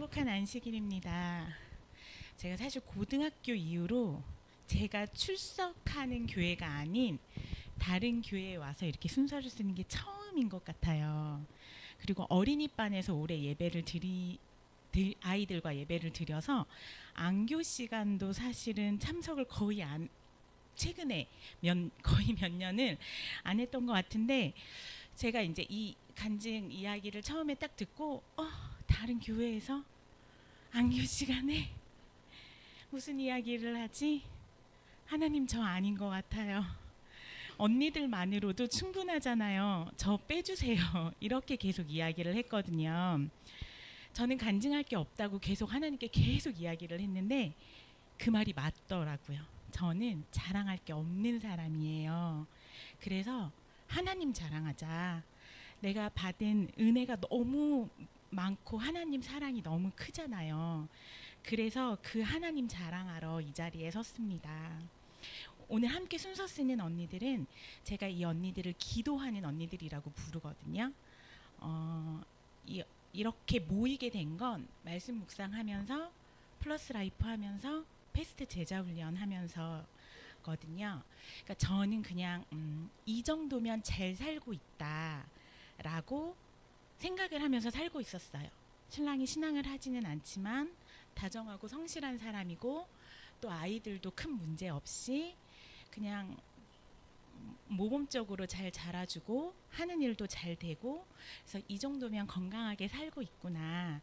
행복한 안식일입니다. 제가 사실 고등학교 이후로 제가 출석하는 교회가 아닌 다른 교회에 와서 이렇게 순서를 쓰는 게 처음인 것 같아요. 그리고 어린이반에서 올해 아이들과 예배를 드려서 안교 시간도 사실은 참석을 최근에 거의 몇 년을 안 했던 것 같은데, 제가 이제 이 간증 이야기를 처음에 딱 듣고 다른 교회에서 안교 시간에 무슨 이야기를 하지? 하나님, 저 아닌 것 같아요. 언니들만으로도 충분하잖아요. 저 빼주세요. 이렇게 계속 이야기를 했거든요. 저는 간증할 게 없다고 계속 하나님께 계속 이야기를 했는데 그 말이 맞더라고요. 저는 자랑할 게 없는 사람이에요. 그래서 하나님 자랑하자. 내가 받은 은혜가 너무 많고 하나님 사랑이 너무 크잖아요. 그래서 그 하나님 자랑하러 이 자리에 섰습니다. 오늘 함께 순서 쓰는 언니들은 제가 이 언니들을 기도하는 언니들이라고 부르거든요. 이렇게 모이게 된 건 말씀 묵상하면서 플러스 라이프 하면서 패스트 제자 훈련 하면서 거든요. 그러니까 저는 그냥 이 정도면 잘 살고 있다라고 생각을 하면서 살고 있었어요. 신랑이 신앙을 하지는 않지만 다정하고 성실한 사람이고 또 아이들도 큰 문제 없이 그냥 모범적으로 잘 자라주고 하는 일도 잘 되고, 그래서 이 정도면 건강하게 살고 있구나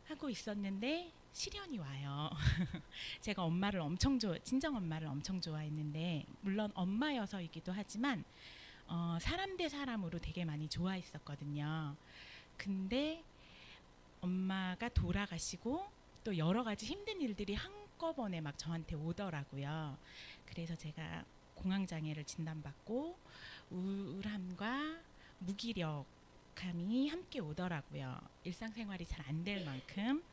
하고 있었는데 시련이 와요. 제가 친정 엄마를 엄청 좋아했는데, 물론 엄마여서이기도 하지만 사람 대 사람으로 되게 많이 좋아했었거든요. 근데 엄마가 돌아가시고 또 여러 가지 힘든 일들이 한꺼번에 막 저한테 오더라고요. 그래서 제가 공황장애를 진단받고 우울함과 무기력함이 함께 오더라고요. 일상생활이 잘 안 될 만큼.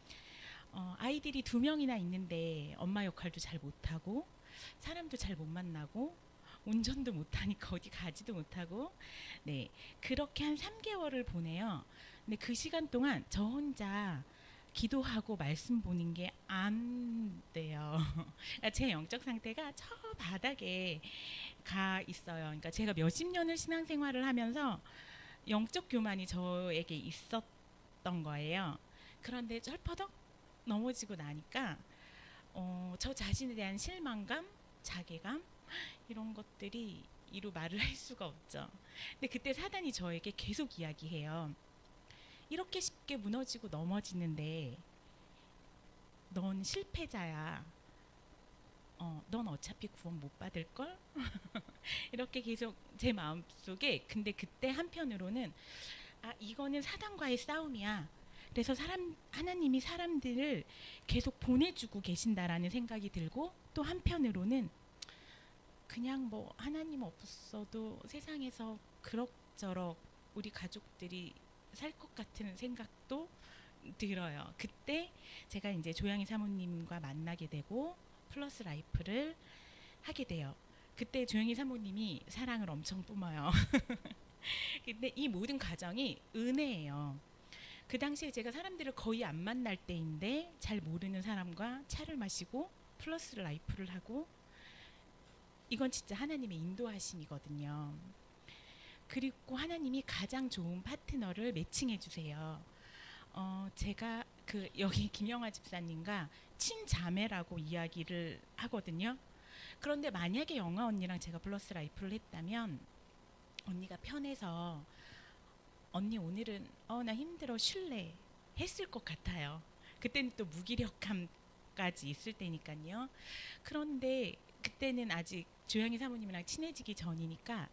아이들이 2명이나 있는데 엄마 역할도 잘 못하고 사람도 잘 못 만나고 운전도 못하니까 어디 가지도 못하고, 네, 그렇게 한 3개월을 보내요. 근데 그 시간 동안 저 혼자 기도하고 말씀 보는 게 안 돼요. 그러니까 제 영적 상태가 저 바닥에 가 있어요. 그러니까 제가 몇십 년을 신앙생활을 하면서 영적 교만이 저에게 있었던 거예요. 그런데 쩔퍼덕 넘어지고 나니까 저 자신에 대한 실망감, 자괴감, 이런 것들이 이루 말을 할 수가 없죠. 근데 그때 사단이 저에게 계속 이야기해요. 이렇게 쉽게 무너지고 넘어지는데 넌 실패자야. 넌 어차피 구원 못 받을걸? 이렇게 계속 제 마음속에. 근데 그때 한편으로는 이거는 사단과의 싸움이야. 그래서 하나님이 사람들을 계속 보내주고 계신다라는 생각이 들고, 또 한편으로는 그냥 뭐 하나님 없어도 세상에서 그럭저럭 우리 가족들이 살 것 같은 생각도 들어요. 그때 제가 이제 조양희 사모님과 만나게 되고 플러스 라이프를 하게 돼요. 그때 조양희 사모님이 사랑을 엄청 뿜어요. 근데 이 모든 과정이 은혜예요. 그 당시에 제가 사람들을 거의 안 만날 때인데 잘 모르는 사람과 차를 마시고 플러스 라이프를 하고, 이건 진짜 하나님의 인도하심이거든요. 그리고 하나님이 가장 좋은 파트너를 매칭해 주세요. 제가 여기 김영아 집사님과 친자매라고 이야기를 하거든요. 그런데 만약에 영아 언니랑 제가 플러스 라이프를 했다면 언니가 편해서 언니 오늘은 나 힘들어 쉴래 했을 것 같아요. 그때는 또 무기력함까지 있을 때니까요. 그런데 그때는 아직 조양희 사모님이랑 친해지기 전이니까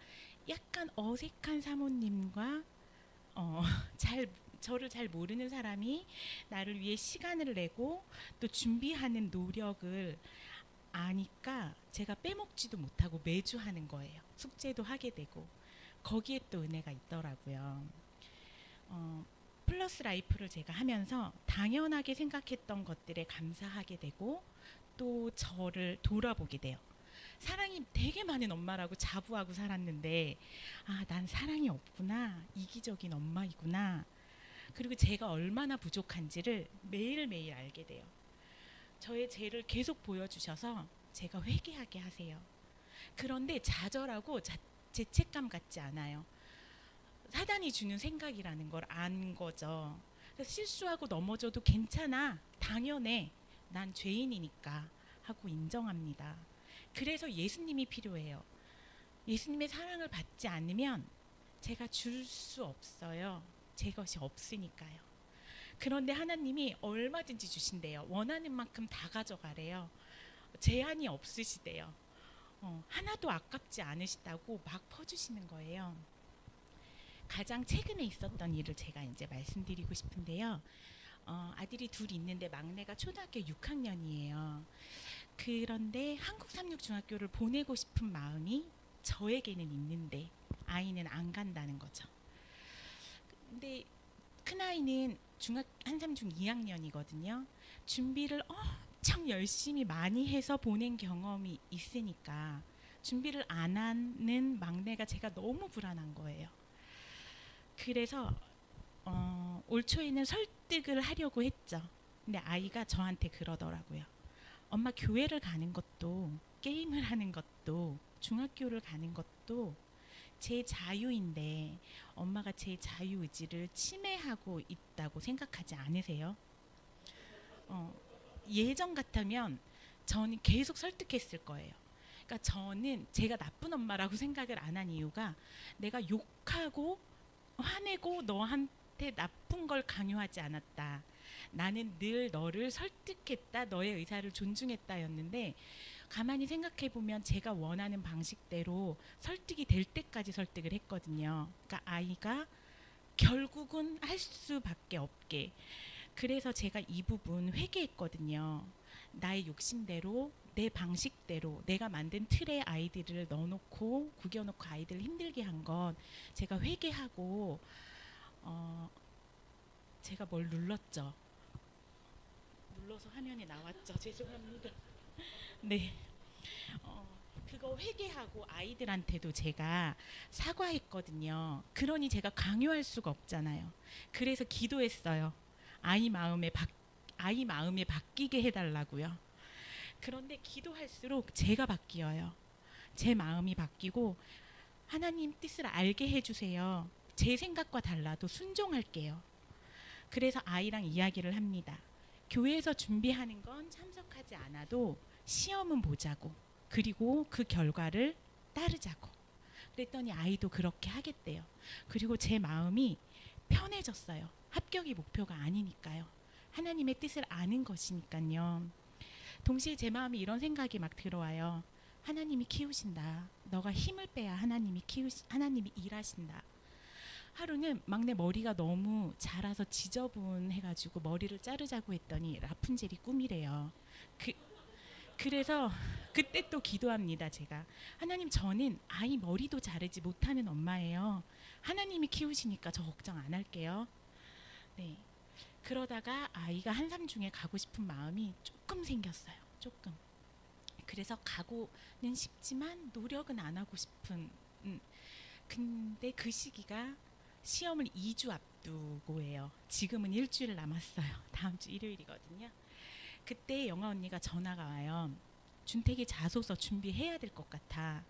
약간 어색한 사모님과 저를 잘 모르는 사람이 나를 위해 시간을 내고 또 준비하는 노력을 아니까 제가 빼먹지도 못하고 매주 하는 거예요. 숙제도 하게 되고 거기에 또 은혜가 있더라고요. 플러스 라이프를 제가 하면서 당연하게 생각했던 것들에 감사하게 되고 또 저를 돌아보게 돼요. 사랑이 되게 많은 엄마라고 자부하고 살았는데 난 사랑이 없구나, 이기적인 엄마이구나. 그리고 제가 얼마나 부족한지를 매일매일 알게 돼요. 저의 죄를 계속 보여주셔서 제가 회개하게 하세요. 그런데 좌절하고 죄책감 같지 않아요. 사단이 주는 생각이라는 걸 안 거죠. 그래서 실수하고 넘어져도 괜찮아. 당연해. 난 죄인이니까 하고 인정합니다. 그래서 예수님이 필요해요. 예수님의 사랑을 받지 않으면 제가 줄 수 없어요. 제 것이 없으니까요. 그런데 하나님이 얼마든지 주신대요. 원하는 만큼 다 가져가래요. 제한이 없으시대요. 하나도 아깝지 않으시다고 막 퍼주시는 거예요. 가장 최근에 있었던 일을 제가 이제 말씀드리고 싶은데요. 아들이 둘 있는데 막내가 초등학교 6학년이에요. 그런데 한국삼육중학교를 보내고 싶은 마음이 저에게는 있는데 아이는 안 간다는 거죠. 근데 큰아이는 한삼중 2학년이거든요. 준비를 엄청 열심히 많이 해서 보낸 경험이 있으니까 준비를 안 하는 막내가 제가 너무 불안한 거예요. 그래서 올 초에는 설득을 하려고 했죠. 근데 아이가 저한테 그러더라고요. 엄마, 교회를 가는 것도 게임을 하는 것도 중학교를 가는 것도 제 자유인데 엄마가 제 자유의지를 침해하고 있다고 생각하지 않으세요? 예전 같으면 저는 계속 설득했을 거예요. 그러니까 저는 제가 나쁜 엄마라고 생각을 안 한 이유가 내가 욕하고 화내고 너한테 나쁜 걸 강요하지 않았다. 나는 늘 너를 설득했다. 너의 의사를 존중했다였는데 가만히 생각해보면 제가 원하는 방식대로 설득이 될 때까지 설득을 했거든요. 그러니까 아이가 결국은 할 수밖에 없게. 그래서 제가 이 부분 회개했거든요. 나의 욕심대로 내 방식대로 내가 만든 틀에 아이들을 넣어놓고 구겨놓고 아이들을 힘들게 한 건 제가 회개하고 제가 뭘 눌렀죠. 눌러서 화면에 나왔죠. 죄송합니다. 네, 그거 회개하고 아이들한테도 제가 사과했거든요. 그러니 제가 강요할 수가 없잖아요. 그래서 기도했어요. 아이 마음에 바뀌게 해달라고요. 그런데 기도할수록 제가 바뀌어요. 제 마음이 바뀌고 하나님 뜻을 알게 해주세요. 제 생각과 달라도 순종할게요. 그래서 아이랑 이야기를 합니다. 교회에서 준비하는 건 참석하지 않아도 시험은 보자고. 그리고 그 결과를 따르자고. 그랬더니 아이도 그렇게 하겠대요. 그리고 제 마음이 편해졌어요. 합격이 목표가 아니니까요. 하나님의 뜻을 아는 것이니까요. 동시에 제 마음이 이런 생각이 막 들어와요. 하나님이 키우신다. 너가 힘을 빼야 하나님이 일하신다. 하루는 막내 머리가 너무 자라서 지저분해가지고 머리를 자르자고 했더니 라푼젤이 꿈이래요. 그래서 그때 또 기도합니다. 제가 하나님, 저는 아이 머리도 자르지 못하는 엄마예요. 하나님이 키우시니까 저 걱정 안 할게요. 네. 그러다가 아이가 한삼중에 가고 싶은 마음이 조금 생겼어요. 조금. 그래서 가고는 싶지만 노력은 안 하고 싶은. 근데 그 시기가 시험을 2주 앞두고예요. 지금은 일주일 남았어요. 다음 주 일요일이거든요. 그때 영아 언니가 전화가 와요. 준택이 자소서 준비해야 될 것 같아.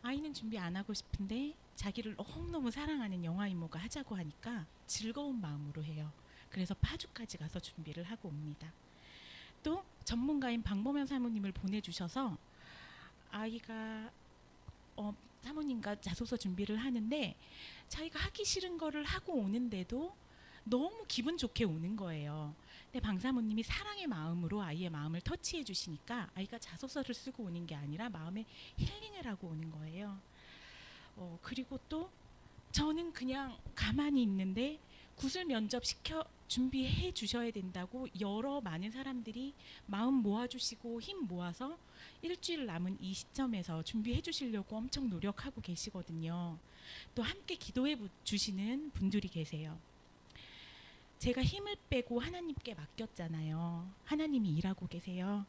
아이는 준비 안 하고 싶은데 자기를 너무너무 사랑하는 영아 이모가 하자고 하니까 즐거운 마음으로 해요. 그래서 파주까지 가서 준비를 하고 옵니다. 또 전문가인 방범현 사모님을 보내주셔서 아이가 사모님과 자소서 준비를 하는데 자기가 하기 싫은 거를 하고 오는데도 너무 기분 좋게 오는 거예요. 근데 방 사모님이 사랑의 마음으로 아이의 마음을 터치해 주시니까 아이가 자소서를 쓰고 오는 게 아니라 마음에 힐링을 하고 오는 거예요. 그리고 또 저는 그냥 가만히 있는데 구술 면접 준비해 주셔야 된다고 여러 많은 사람들이 마음 모아주시고 힘 모아서 일주일 남은 이 시점에서 준비해 주시려고 엄청 노력하고 계시거든요. 또 함께 기도해 주시는 분들이 계세요. 제가 힘을 빼고 하나님께 맡겼잖아요. 하나님이 일하고 계세요.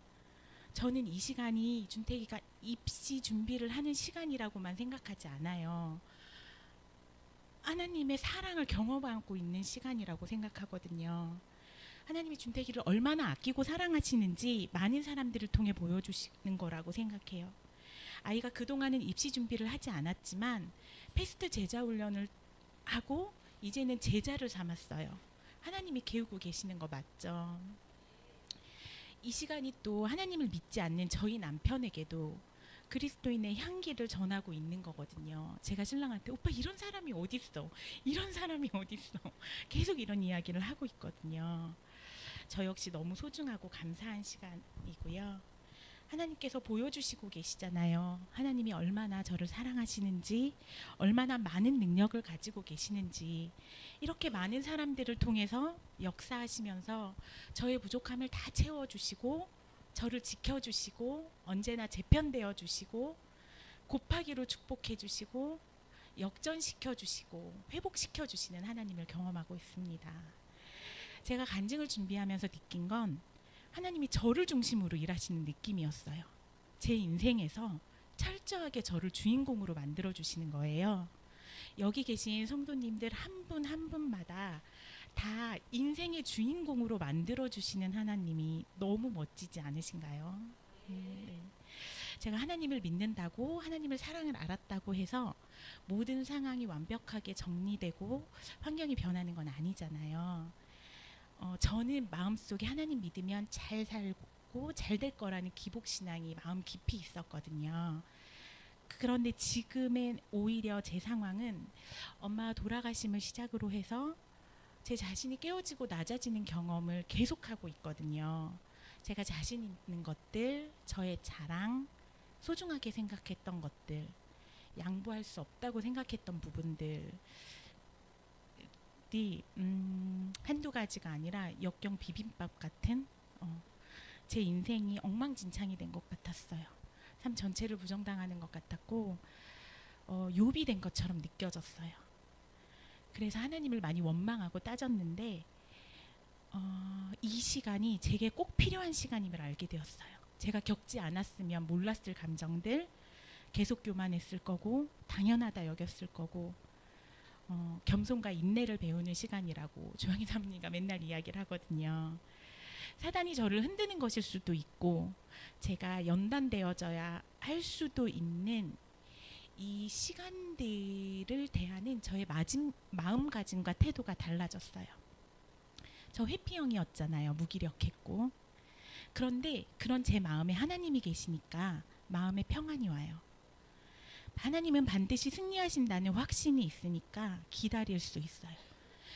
저는 이 시간이 준택이가 입시 준비를 하는 시간이라고만 생각하지 않아요. 하나님의 사랑을 경험하고 있는 시간이라고 생각하거든요. 하나님이 준태기를 얼마나 아끼고 사랑하시는지 많은 사람들을 통해 보여주시는 거라고 생각해요. 아이가 그동안은 입시 준비를 하지 않았지만 패스트 제자 훈련을 하고 이제는 제자를 삼았어요. 하나님이 키우고 계시는 거 맞죠? 이 시간이 또 하나님을 믿지 않는 저희 남편에게도 그리스도인의 향기를 전하고 있는 거거든요. 제가 신랑한테 오빠 이런 사람이 어딨어? 이런 사람이 어딨어? 계속 이런 이야기를 하고 있거든요. 저 역시 너무 소중하고 감사한 시간이고요. 하나님께서 보여주시고 계시잖아요. 하나님이 얼마나 저를 사랑하시는지, 얼마나 많은 능력을 가지고 계시는지, 이렇게 많은 사람들을 통해서 역사하시면서 저의 부족함을 다 채워주시고, 저를 지켜주시고, 언제나 제 편 되어주시고, 곱하기로 축복해주시고, 역전시켜주시고, 회복시켜주시는 하나님을 경험하고 있습니다. 제가 간증을 준비하면서 느낀 건 하나님이 저를 중심으로 일하시는 느낌이었어요. 제 인생에서 철저하게 저를 주인공으로 만들어주시는 거예요. 여기 계신 성도님들 한 분 한 분마다 다 인생의 주인공으로 만들어주시는 하나님이 너무 멋지지 않으신가요? 네. 제가 하나님을 믿는다고, 하나님을 사랑을 알았다고 해서 모든 상황이 완벽하게 정리되고 환경이 변하는 건 아니잖아요. 저는 마음속에 하나님 믿으면 잘 살고 잘 될 거라는 기복신앙이 마음 깊이 있었거든요. 그런데 지금의 오히려 제 상황은 엄마 돌아가심을 시작으로 해서 제 자신이 깨어지고 낮아지는 경험을 계속하고 있거든요. 제가 자신 있는 것들, 저의 자랑, 소중하게 생각했던 것들, 양보할 수 없다고 생각했던 부분들 한두 가지가 아니라 역경 비빔밥 같은 제 인생이 엉망진창이 된 것 같았어요. 삶 전체를 부정당하는 것 같았고 욥이 된 것처럼 느껴졌어요. 그래서 하나님을 많이 원망하고 따졌는데 이 시간이 제게 꼭 필요한 시간임을 알게 되었어요. 제가 겪지 않았으면 몰랐을 감정들 계속 교만했을 거고 당연하다 여겼을 거고 겸손과 인내를 배우는 시간이라고 조영희 사모님과 맨날 이야기를 하거든요. 사단이 저를 흔드는 것일 수도 있고 제가 연단되어져야 할 수도 있는 이 시간들을 대하는 저의 마음가짐과 태도가 달라졌어요. 저 회피형이었잖아요. 무기력했고. 그런데 그런 제 마음에 하나님이 계시니까 마음에 평안이 와요. 하나님은 반드시 승리하신다는 확신이 있으니까 기다릴 수 있어요.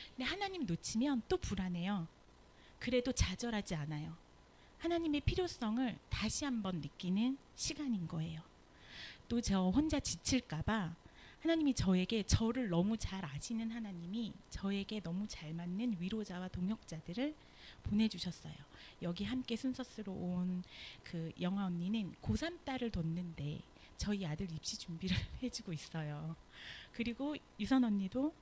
근데 하나님 놓치면 또 불안해요. 그래도 좌절하지 않아요. 하나님의 필요성을 다시 한번 느끼는 시간인 거예요. 또 저 혼자 지칠까봐 하나님이 저를 너무 잘 아시는 하나님이 저에게 너무 잘 맞는 위로자와 동역자들을 보내주셨어요. 여기 함께 순서 쓰러 온 그 영아 언니는 고3 딸을 뒀는데 저희 아들 입시 준비를 해주고 있어요. 그리고 유선 언니도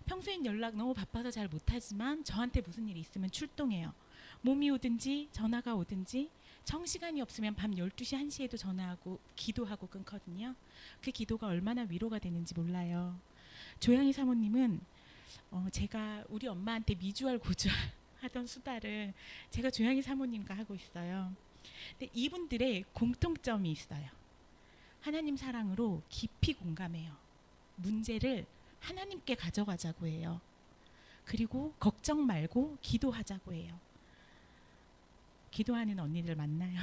평소엔 연락 너무 바빠서 잘 못하지만 저한테 무슨 일이 있으면 출동해요. 몸이 오든지 전화가 오든지 정시간이 없으면 밤 12시 1시에도 전화하고 기도하고 끊거든요. 그 기도가 얼마나 위로가 되는지 몰라요. 조양희 사모님은 제가 우리 엄마한테 미주알 고주알 하던 수다를 제가 조양희 사모님과 하고 있어요. 근데 이분들의 공통점이 있어요. 하나님 사랑으로 깊이 공감해요. 문제를 하나님께 가져가자고 해요. 그리고 걱정 말고 기도하자고 해요. 기도하는 언니들 만나요.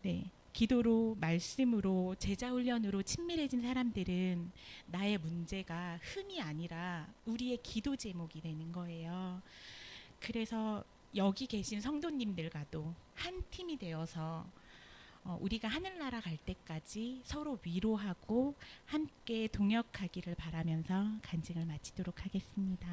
네, 기도로 말씀으로 제자훈련으로 친밀해진 사람들은 나의 문제가 흠이 아니라 우리의 기도 제목이 되는 거예요. 그래서 여기 계신 성도님들과도 한 팀이 되어서 우리가 하늘나라 갈 때까지 서로 위로하고 함께 동역하기를 바라면서 간증을 마치도록 하겠습니다.